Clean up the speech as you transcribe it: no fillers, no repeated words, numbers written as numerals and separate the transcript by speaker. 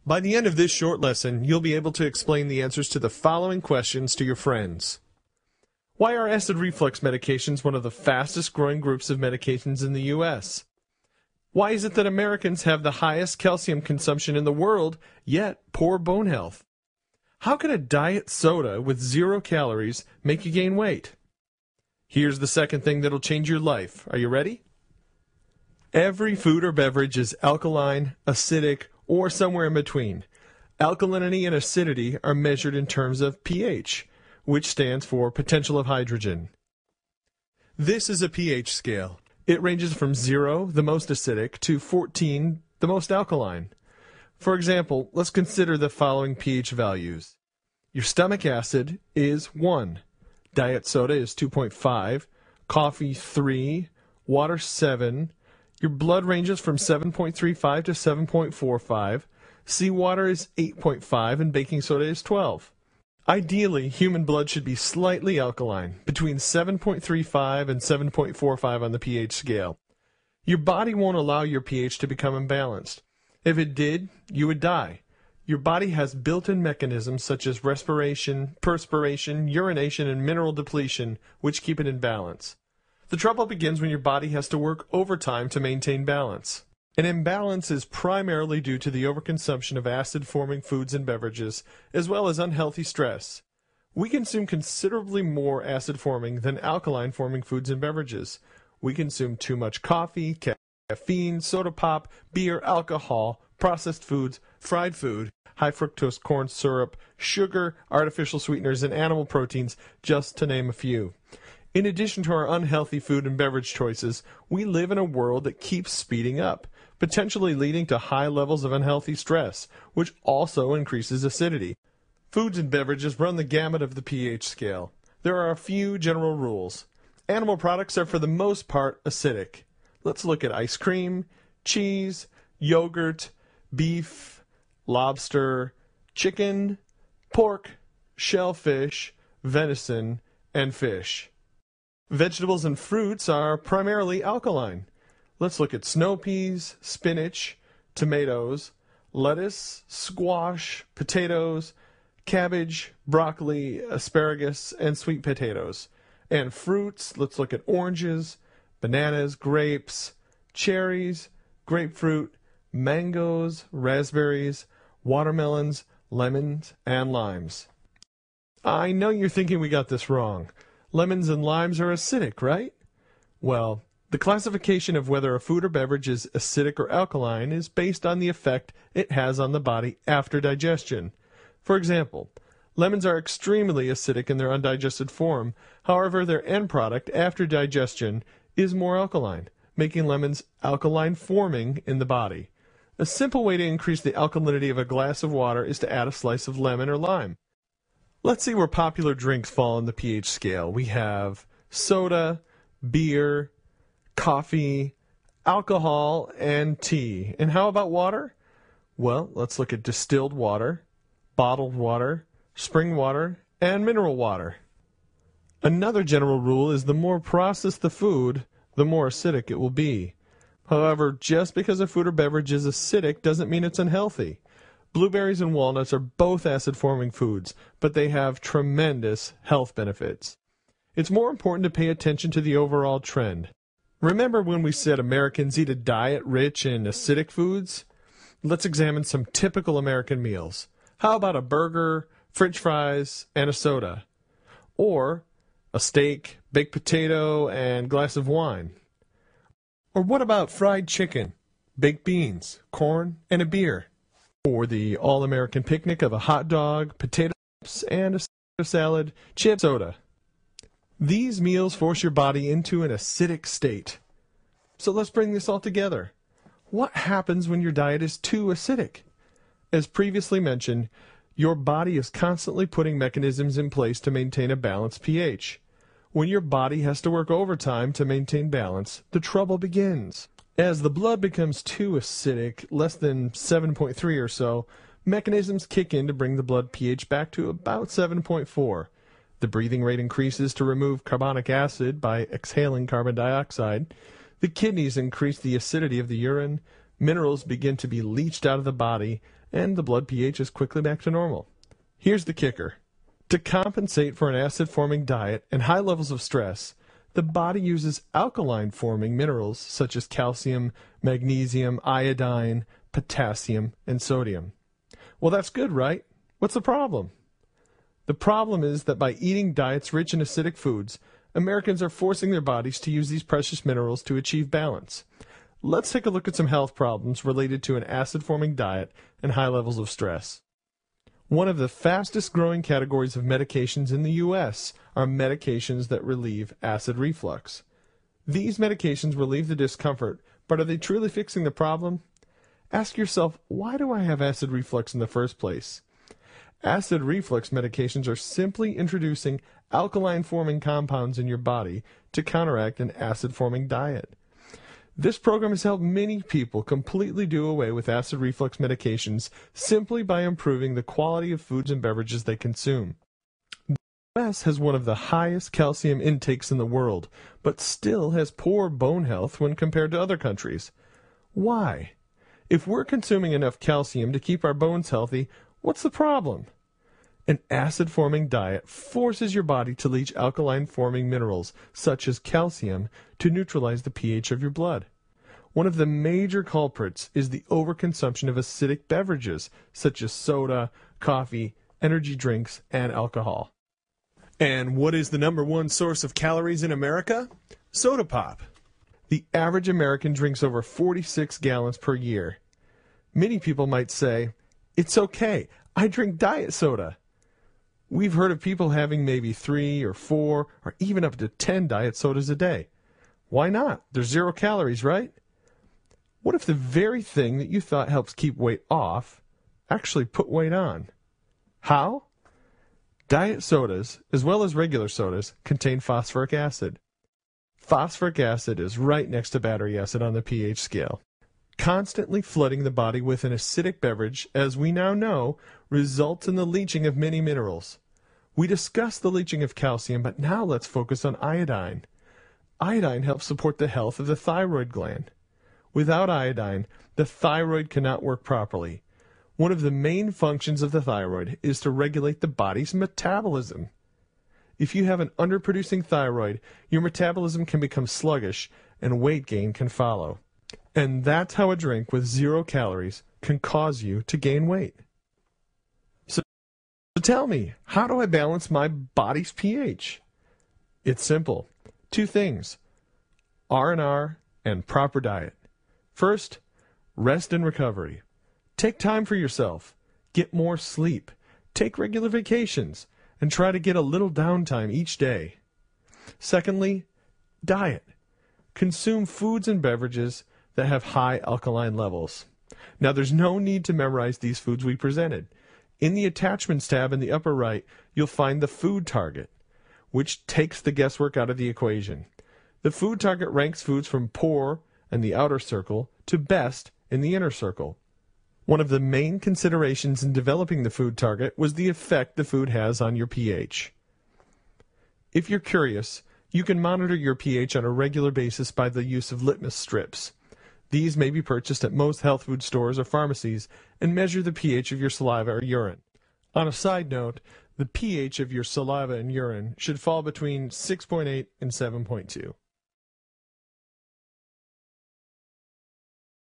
Speaker 1: By the end of this short lesson, you'll be able to explain the answers to the following questions to your friends. Why are acid reflux medications one of the fastest growing groups of medications in the U.S.? Why is it that Americans have the highest calcium consumption in the world, yet poor bone health? How can a diet soda with 0 calories make you gain weight? Here's the second thing that'll change your life. Are you ready? Every food or beverage is alkaline, acidic, or somewhere in between. Alkalinity and acidity are measured in terms of pH, which stands for potential of hydrogen. This is a pH scale. It ranges from 0, the most acidic, to 14, the most alkaline. For example, let's consider the following pH values. Your stomach acid is 1, diet soda is 2.5, coffee 3, water 7, your blood ranges from 7.35 to 7.45, seawater is 8.5, and baking soda is 12. Ideally, human blood should be slightly alkaline, between 7.35 and 7.45 on the pH scale. Your body won't allow your pH to become imbalanced. If it did, you would die. Your body has built-in mechanisms such as respiration, perspiration, urination, and mineral depletion, which keep it in balance. The trouble begins when your body has to work overtime to maintain balance. An imbalance is primarily due to the overconsumption of acid-forming foods and beverages, as well as unhealthy stress. We consume considerably more acid-forming than alkaline-forming foods and beverages. We consume too much coffee, caffeine, soda pop, beer, alcohol, processed foods, fried food, high fructose corn syrup, sugar, artificial sweeteners, and animal proteins, just to name a few. In addition to our unhealthy food and beverage choices, we live in a world that keeps speeding up, potentially leading to high levels of unhealthy stress, which also increases acidity. Foods and beverages run the gamut of the pH scale. There are a few general rules. Animal products are for the most part acidic. Let's look at ice cream, cheese, yogurt, beef, lobster, chicken, pork, shellfish, venison, and fish. Vegetables and fruits are primarily alkaline. Let's look at snow peas, spinach, tomatoes, lettuce, squash, potatoes, cabbage, broccoli, asparagus, and sweet potatoes. And fruits, let's look at oranges, bananas, grapes, cherries, grapefruit, mangoes, raspberries, watermelons, lemons, and limes. I know you're thinking we got this wrong. Lemons and limes are acidic, right? Well, the classification of whether a food or beverage is acidic or alkaline is based on the effect it has on the body after digestion. For example, lemons are extremely acidic in their undigested form. However, their end product after digestion is more alkaline, making lemons alkaline-forming in the body. A simple way to increase the alkalinity of a glass of water is to add a slice of lemon or lime. Let's see where popular drinks fall on the pH scale. We have soda, beer, coffee, alcohol, and tea. And how about water? Well, let's look at distilled water, bottled water, spring water, and mineral water. Another general rule is the more processed the food, the more acidic it will be. However, just because a food or beverage is acidic doesn't mean it's unhealthy. Blueberries and walnuts are both acid-forming foods, but they have tremendous health benefits. It's more important to pay attention to the overall trend. Remember when we said Americans eat a diet rich in acidic foods? Let's examine some typical American meals. How about a burger, french fries, and a soda? Or a steak, baked potato, and glass of wine? Or what about fried chicken, baked beans, corn, and a beer? Or the all-American picnic of a hot dog, potato chips, and a salad, chip, soda. These meals force your body into an acidic state. So let's bring this all together. What happens when your diet is too acidic? As previously mentioned, your body is constantly putting mechanisms in place to maintain a balanced pH. When your body has to work overtime to maintain balance, the trouble begins. As the blood becomes too acidic, less than 7.3 or so, mechanisms kick in to bring the blood pH back to about 7.4. The breathing rate increases to remove carbonic acid by exhaling carbon dioxide. The kidneys increase the acidity of the urine. Minerals begin to be leached out of the body, and the blood pH is quickly back to normal. Here's the kicker. To compensate for an acid-forming diet and high levels of stress, the body uses alkaline-forming minerals such as calcium, magnesium, iodine, potassium, and sodium. Well, that's good, right? What's the problem? The problem is that by eating diets rich in acidic foods, Americans are forcing their bodies to use these precious minerals to achieve balance. Let's take a look at some health problems related to an acid-forming diet and high levels of stress. One of the fastest growing categories of medications in the U.S. are medications that relieve acid reflux. These medications relieve the discomfort, but are they truly fixing the problem? Ask yourself, why do I have acid reflux in the first place? Acid reflux medications are simply introducing alkaline-forming compounds in your body to counteract an acid-forming diet. This program has helped many people completely do away with acid reflux medications simply by improving the quality of foods and beverages they consume. The U.S. has one of the highest calcium intakes in the world, but still has poor bone health when compared to other countries. Why? If we're consuming enough calcium to keep our bones healthy, what's the problem? An acid-forming diet forces your body to leach alkaline-forming minerals, such as calcium, to neutralize the pH of your blood. One of the major culprits is the overconsumption of acidic beverages, such as soda, coffee, energy drinks, and alcohol. And what is the #1 source of calories in America? Soda pop. The average American drinks over 46 gallons per year. Many people might say, "It's okay, I drink diet soda." We've heard of people having maybe 3 or 4 or even up to 10 diet sodas a day. Why not? They're 0 calories, right? What if the very thing that you thought helps keep weight off actually put weight on? How? Diet sodas, as well as regular sodas, contain phosphoric acid. Phosphoric acid is right next to battery acid on the pH scale. Constantly flooding the body with an acidic beverage, as we now know, results in the leaching of many minerals. We discussed the leaching of calcium, but now let's focus on iodine. Iodine helps support the health of the thyroid gland. Without iodine, the thyroid cannot work properly. One of the main functions of the thyroid is to regulate the body's metabolism. If you have an underproducing thyroid, your metabolism can become sluggish and weight gain can follow. And that's how a drink with 0 calories can cause you to gain weight. So tell me, how do I balance my body's pH? It's simple. 2 things: R&R and proper diet. First, rest and recovery. Take time for yourself. Get more sleep. Take regular vacations. And try to get a little downtime each day. Secondly, diet. Consume foods and beverages that have high alkaline levels. Now, there's no need to memorize these foods we presented. In the attachments tab in the upper right, you'll find the food target, which takes the guesswork out of the equation. The food target ranks foods from poor in the outer circle to best in the inner circle. One of the main considerations in developing the food target was the effect the food has on your pH. If you're curious, you can monitor your pH on a regular basis by the use of litmus strips. These may be purchased at most health food stores or pharmacies and measure the pH of your saliva or urine. On a side note, the pH of your saliva and urine should fall between 6.8 and 7.2.